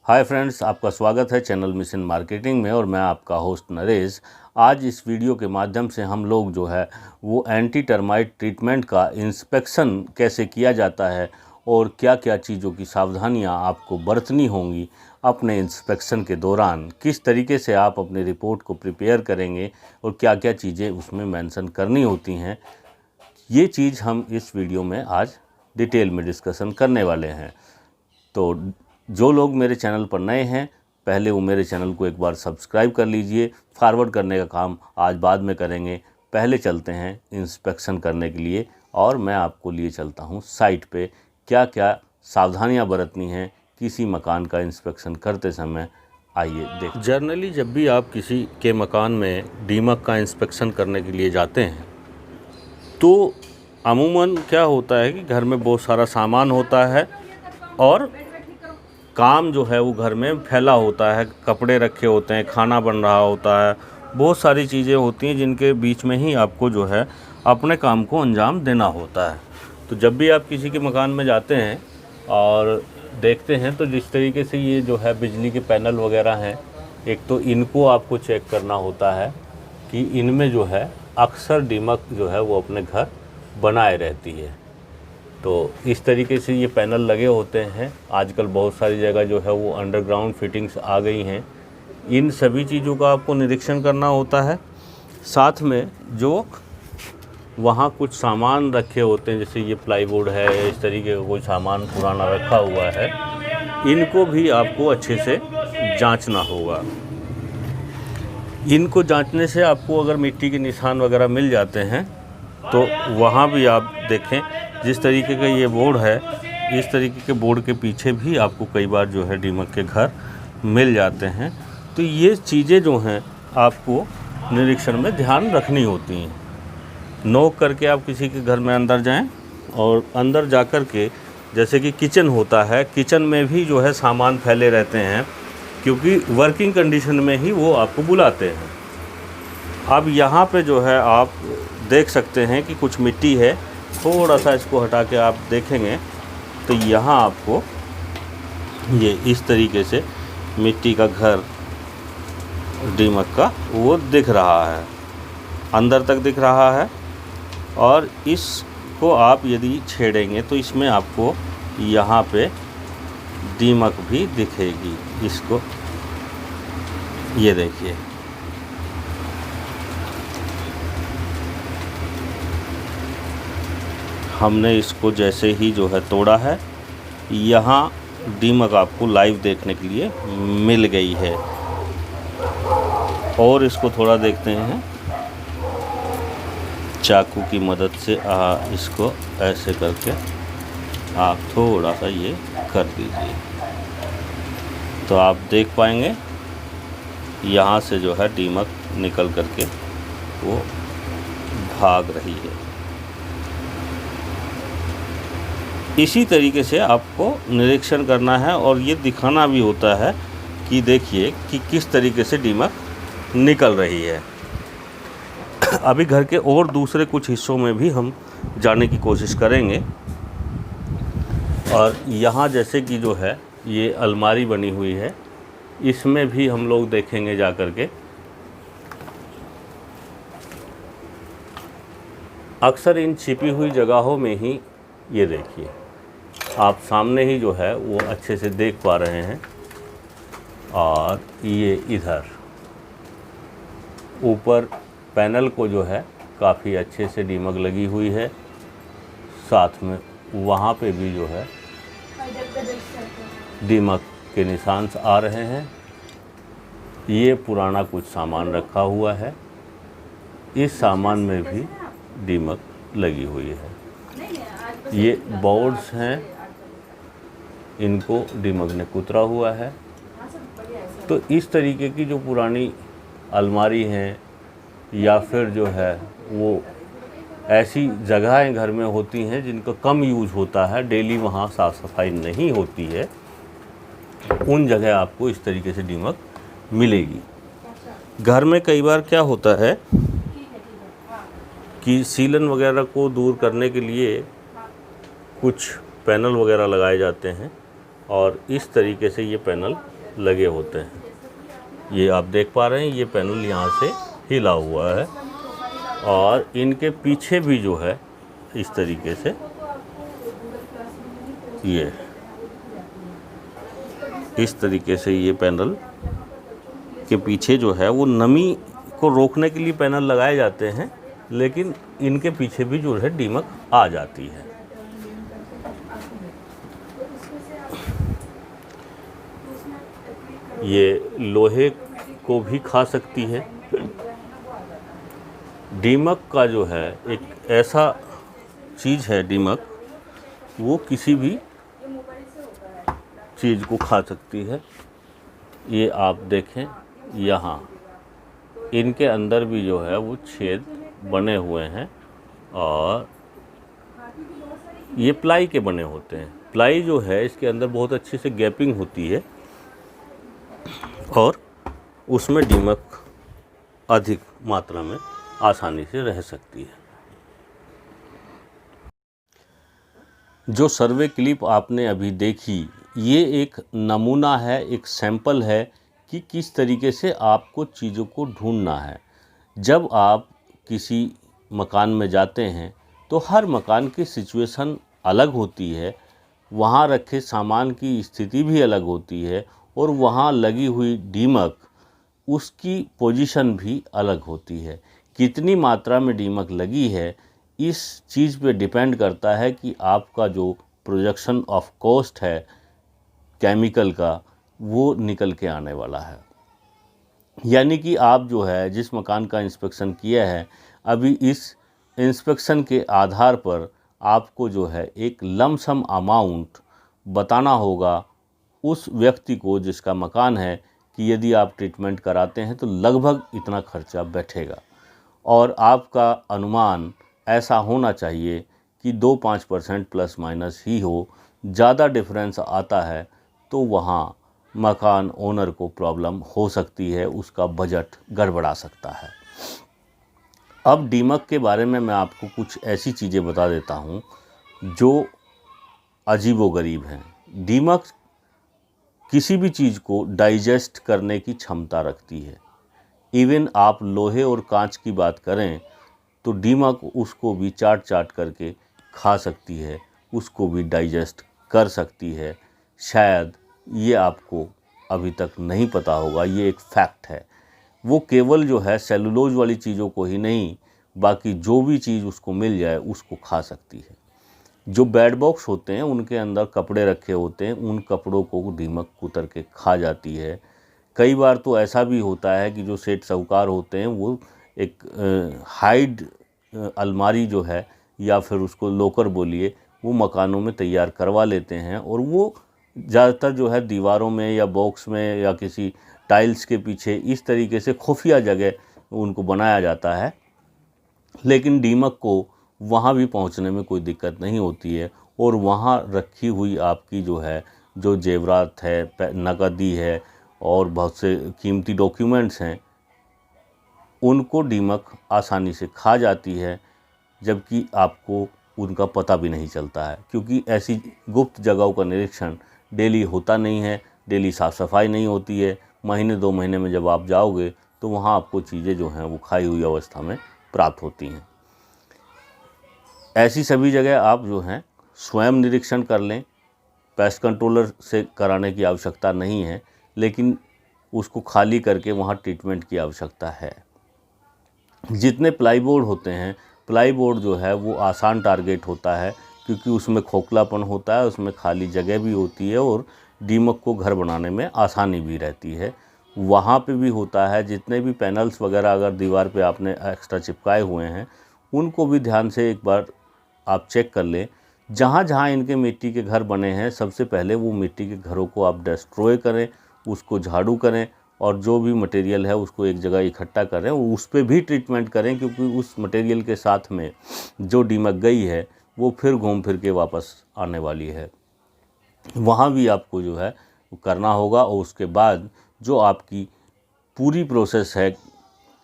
Hi friends, आपका स्वागत है चैनल मिशन मार्केटिंग में और मैं आपका होस्ट नरेश। आज इस वीडियो के माध्यम से हम लोग जो है वो एंटी टर्माइट ट्रीटमेंट का इंस्पेक्शन कैसे किया जाता है और क्या क्या चीज़ों की सावधानियां आपको बरतनी होंगी अपने इंस्पेक्शन के दौरान, किस तरीके से आप अपनी रिपोर्ट को प्रिपेयर करेंगे और क्या क्या चीज़ें उसमें मेंशन करनी होती हैं, ये चीज़ हम इस वीडियो में आज डिटेल में डिस्कशन करने वाले हैं। तो जो लोग मेरे चैनल पर नए हैं, पहले वो मेरे चैनल को एक बार सब्सक्राइब कर लीजिए। फॉरवर्ड करने का काम आज बाद में करेंगे, पहले चलते हैं इंस्पेक्शन करने के लिए और मैं आपको लिए चलता हूँ साइट पे क्या क्या सावधानियाँ बरतनी हैं किसी मकान का इंस्पेक्शन करते समय। आइए देख। जनरली जब भी आप किसी के मकान में डीमक का इंस्पेक्शन करने के लिए जाते हैं तो अमूमन क्या होता है कि घर में बहुत सारा सामान होता है और काम जो है वो घर में फैला होता है, कपड़े रखे होते हैं, खाना बन रहा होता है, बहुत सारी चीज़ें होती हैं जिनके बीच में ही आपको जो है अपने काम को अंजाम देना होता है। तो जब भी आप किसी के मकान में जाते हैं और देखते हैं तो जिस तरीके से ये जो है बिजली के पैनल वगैरह हैं, एक तो इनको आपको चेक करना होता है कि इनमें जो है अक्सर दीमक जो है वो अपने घर बनाए रहती है। तो इस तरीके से ये पैनल लगे होते हैं। आजकल बहुत सारी जगह जो है वो अंडरग्राउंड फिटिंग्स आ गई हैं। इन सभी चीज़ों का आपको निरीक्षण करना होता है। साथ में जो वहाँ कुछ सामान रखे होते हैं, जैसे ये प्लाईवुड है, इस तरीके का कोई सामान पुराना रखा हुआ है, इनको भी आपको अच्छे से जांचना होगा। इनको जांचने से आपको अगर मिट्टी के निशान वगैरह मिल जाते हैं तो वहाँ भी आप देखें। जिस तरीके का ये बोर्ड है, इस तरीके के बोर्ड के पीछे भी आपको कई बार जो है दीमक के घर मिल जाते हैं। तो ये चीज़ें जो हैं आपको निरीक्षण में ध्यान रखनी होती हैं। नॉक करके आप किसी के घर में अंदर जाएं और अंदर जा कर के, जैसे कि किचन होता है, किचन में भी जो है सामान फैले रहते हैं क्योंकि वर्किंग कंडीशन में ही वो आपको बुलाते हैं। अब यहाँ पे जो है आप देख सकते हैं कि कुछ मिट्टी है, थोड़ा सा इसको हटा के आप देखेंगे तो यहाँ आपको ये इस तरीके से मिट्टी का घर दीमक का वो दिख रहा है, अंदर तक दिख रहा है। और इसको आप यदि छेड़ेंगे तो इसमें आपको यहाँ पे दीमक भी दिखेगी। इसको ये देखिए, हमने इसको जैसे ही जो है तोड़ा है, यहाँ दीमक आपको लाइव देखने के लिए मिल गई है। और इसको थोड़ा देखते हैं, चाकू की मदद से इसको ऐसे करके आप थोड़ा सा ये कर दीजिए तो आप देख पाएंगे यहाँ से जो है दीमक निकल करके वो भाग रही है। इसी तरीके से आपको निरीक्षण करना है और ये दिखाना भी होता है कि देखिए कि किस तरीके से दीमक निकल रही है। अभी घर के और दूसरे कुछ हिस्सों में भी हम जाने की कोशिश करेंगे। और यहाँ जैसे कि जो है ये अलमारी बनी हुई है, इसमें भी हम लोग देखेंगे जा कर के। अक्सर इन छिपी हुई जगहों में ही ये देखिए आप सामने ही जो है वो अच्छे से देख पा रहे हैं। और ये इधर ऊपर पैनल को जो है काफ़ी अच्छे से दीमक लगी हुई है। साथ में वहाँ पे भी जो है दीमक के निशान आ रहे हैं। ये पुराना कुछ सामान रखा हुआ है, इस सामान में भी दीमक लगी हुई है। ये बोर्ड्स हैं, इनको दीमक ने कुतरा हुआ है। तो इस तरीके की जो पुरानी अलमारी हैं या फिर जो है वो ऐसी जगहें घर में होती हैं जिनका कम यूज़ होता है, डेली वहाँ साफ़ सफाई नहीं होती है, उन जगह आपको इस तरीके से दीमक मिलेगी। घर में कई बार क्या होता है कि सीलन वगैरह को दूर करने के लिए कुछ पैनल वगैरह लगाए जाते हैं और इस तरीके से ये पैनल लगे होते हैं। ये आप देख पा रहे हैं, ये पैनल यहाँ से हिला हुआ है और इनके पीछे भी जो है इस तरीके से ये इस तरीके से ये पैनल के पीछे जो है वो नमी को रोकने के लिए पैनल लगाए जाते हैं, लेकिन इनके पीछे भी जो है दीमक आ जाती है। ये लोहे को भी खा सकती है। दीमक का जो है एक ऐसा चीज़ है, दीमक वो किसी भी चीज़ को खा सकती है। ये आप देखें, यहाँ इनके अंदर भी जो है वो छेद बने हुए हैं और ये प्लाई के बने होते हैं। प्लाई जो है इसके अंदर बहुत अच्छे से गैपिंग होती है और उसमें दीमक अधिक मात्रा में आसानी से रह सकती है। जो सर्वे क्लिप आपने अभी देखी, ये एक नमूना है, एक सैंपल है कि किस तरीके से आपको चीज़ों को ढूंढना है। जब आप किसी मकान में जाते हैं तो हर मकान की सिचुएशन अलग होती है, वहाँ रखे सामान की स्थिति भी अलग होती है और वहाँ लगी हुई दीमक उसकी पोजीशन भी अलग होती है। कितनी मात्रा में दीमक लगी है इस चीज़ पे डिपेंड करता है कि आपका जो प्रोजेक्शन ऑफ कॉस्ट है केमिकल का वो निकल के आने वाला है। यानी कि आप जो है जिस मकान का इंस्पेक्शन किया है, अभी इस इंस्पेक्शन के आधार पर आपको जो है एक लमसम अमाउंट बताना होगा उस व्यक्ति को जिसका मकान है कि यदि आप ट्रीटमेंट कराते हैं तो लगभग इतना खर्चा बैठेगा। और आपका अनुमान ऐसा होना चाहिए कि 2-5% प्लस माइनस ही हो। ज़्यादा डिफरेंस आता है तो वहाँ मकान ओनर को प्रॉब्लम हो सकती है, उसका बजट गड़बड़ा सकता है। अब दीमक के बारे में मैं आपको कुछ ऐसी चीज़ें बता देता हूँ जो अजीबोगरीब हैं। दीमक किसी भी चीज़ को डाइजेस्ट करने की क्षमता रखती है। इवन आप लोहे और कांच की बात करें तो दीमक उसको भी चाट चाट करके खा सकती है, उसको भी डाइजेस्ट कर सकती है। शायद ये आपको अभी तक नहीं पता होगा, ये एक फैक्ट है। वो केवल जो है सेलुलोज वाली चीज़ों को ही नहीं, बाकी जो भी चीज़ उसको मिल जाए उसको खा सकती है। जो बेड बॉक्स होते हैं उनके अंदर कपड़े रखे होते हैं, उन कपड़ों को दीमक कुतर के खा जाती है। कई बार तो ऐसा भी होता है कि जो सेठ साहूकार होते हैं वो एक हाइड अलमारी जो है या फिर उसको लोकर बोलिए, वो मकानों में तैयार करवा लेते हैं और वो ज़्यादातर जो है दीवारों में या बॉक्स में या किसी टाइल्स के पीछे इस तरीके से खुफिया जगह उनको बनाया जाता है। लेकिन दीमक को वहाँ भी पहुँचने में कोई दिक्कत नहीं होती है और वहाँ रखी हुई आपकी जो है जो जेवरात है, नकदी है और बहुत से कीमती डॉक्यूमेंट्स हैं, उनको दीमक आसानी से खा जाती है, जबकि आपको उनका पता भी नहीं चलता है, क्योंकि ऐसी गुप्त जगहों का निरीक्षण डेली होता नहीं है, डेली साफ़ सफाई नहीं होती है। महीने 2 महीने में जब आप जाओगे तो वहाँ आपको चीज़ें जो हैं वो खाई हुई अवस्था में प्राप्त होती हैं। ऐसी सभी जगह आप जो हैं स्वयं निरीक्षण कर लें, पेस्ट कंट्रोलर से कराने की आवश्यकता नहीं है, लेकिन उसको खाली करके वहाँ ट्रीटमेंट की आवश्यकता है। जितने प्लाईबोर्ड होते हैं, प्लाईबोर्ड जो है वो आसान टारगेट होता है, क्योंकि उसमें खोखलापन होता है, उसमें खाली जगह भी होती है और दीमक को घर बनाने में आसानी भी रहती है। वहाँ पे भी होता है, जितने भी पैनल्स वगैरह अगर दीवार पे आपने एक्स्ट्रा चिपकाए हुए हैं उनको भी ध्यान से एक बार आप चेक कर लें। जहाँ जहाँ इनके मिट्टी के घर बने हैं, सबसे पहले वो मिट्टी के घरों को आप डिस्ट्रॉय करें, उसको झाड़ू करें और जो भी मटेरियल है उसको एक जगह इकट्ठा करें, उस पर भी ट्रीटमेंट करें, क्योंकि उस मटेरियल के साथ में जो दीमक गई है वो फिर घूम फिर के वापस आने वाली है। वहाँ भी आपको जो है वो करना होगा और उसके बाद जो आपकी पूरी प्रोसेस है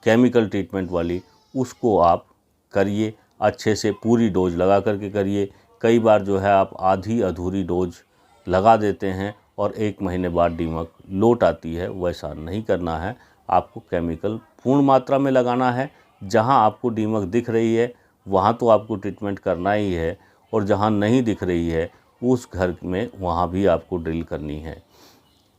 केमिकल ट्रीटमेंट वाली, उसको आप करिए अच्छे से, पूरी डोज लगा करके करिए। कई बार जो है आप आधी अधूरी डोज लगा देते हैं और 1 महीने बाद दीमक लौट आती है, वैसा नहीं करना है। आपको केमिकल पूर्ण मात्रा में लगाना है। जहां आपको दीमक दिख रही है वहां तो आपको ट्रीटमेंट करना ही है, और जहां नहीं दिख रही है उस घर में वहां भी आपको ड्रिल करनी है।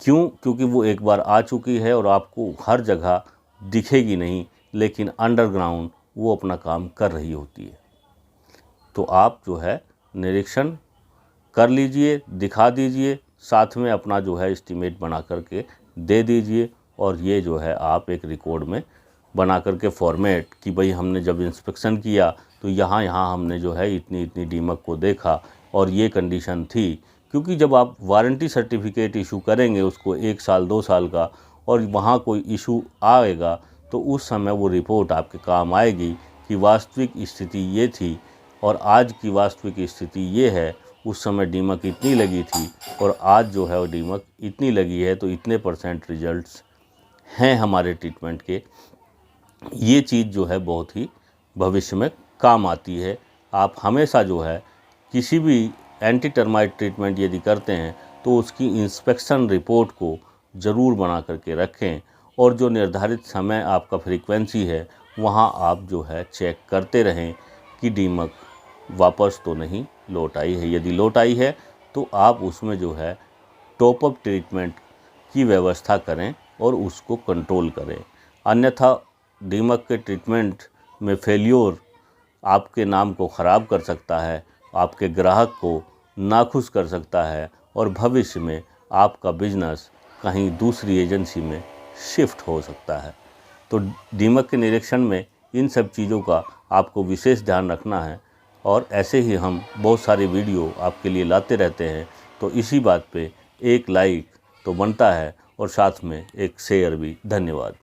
क्यों? क्योंकि वो एक बार आ चुकी है और आपको हर जगह दिखेगी नहीं, लेकिन अंडरग्राउंड वो अपना काम कर रही होती है। तो आप जो है निरीक्षण कर लीजिए, दिखा दीजिए, साथ में अपना जो है एस्टीमेट बना करके दे दीजिए, और ये जो है आप एक रिकॉर्ड में बना करके फॉर्मेट कि भाई हमने जब इंस्पेक्शन किया तो यहाँ हमने जो है इतनी इतनी दीमक को देखा और ये कंडीशन थी। क्योंकि जब आप वारंटी सर्टिफिकेट इशू करेंगे उसको 1 साल 2 साल का, और वहाँ कोई इशू आएगा तो उस समय वो रिपोर्ट आपके काम आएगी कि वास्तविक स्थिति ये थी और आज की वास्तविक स्थिति ये है। उस समय दीमक इतनी लगी थी और आज जो है वो दीमक इतनी लगी है, तो इतने % रिजल्ट्स हैं हमारे ट्रीटमेंट के। ये चीज़ जो है बहुत ही भविष्य में काम आती है। आप हमेशा जो है किसी भी एंटी टर्माइट ट्रीटमेंट यदि करते हैं तो उसकी इंस्पेक्शन रिपोर्ट को ज़रूर बना करके रखें, और जो निर्धारित समय आपका फ्रीक्वेंसी है वहाँ आप जो है चेक करते रहें कि दीमक वापस तो नहीं लौट आई है। यदि लौट आई है तो आप उसमें जो है टॉप अप ट्रीटमेंट की व्यवस्था करें और उसको कंट्रोल करें। अन्यथा दीमक के ट्रीटमेंट में फेल्योर आपके नाम को ख़राब कर सकता है, आपके ग्राहक को नाखुश कर सकता है, और भविष्य में आपका बिजनेस कहीं दूसरी एजेंसी में शिफ्ट हो सकता है। तो दीमक के निरीक्षण में इन सब चीज़ों का आपको विशेष ध्यान रखना है, और ऐसे ही हम बहुत सारी वीडियो आपके लिए लाते रहते हैं। तो इसी बात पे एक लाइक तो बनता है और साथ में एक शेयर भी। धन्यवाद।